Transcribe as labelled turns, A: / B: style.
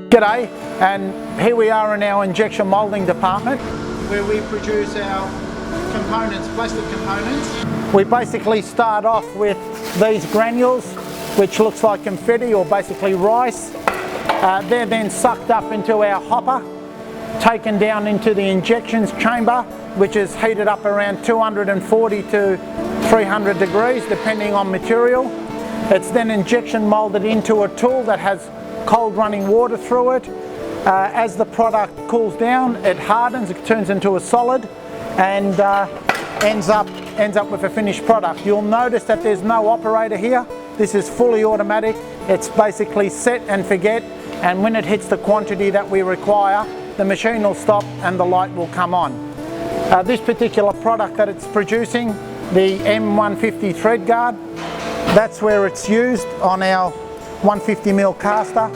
A: G'day, and here we are in our injection moulding department where we produce our components, plastic components. We basically start off with these granules, which looks like confetti or basically rice. They're then sucked up into our hopper, taken down into the injections chamber, which is heated up around 240 to 300 degrees depending on material. It's then injection moulded into a tool that has cold running water through it. As the product cools down, it hardens, it turns into a solid, and ends up with a finished product. You'll notice that there's no operator here. This is fully automatic. It's basically set and forget, and when it hits the quantity that we require, the machine will stop and the light will come on. This particular product that it's producing, the M150 thread guard, that's where it's used on our 150mm castor.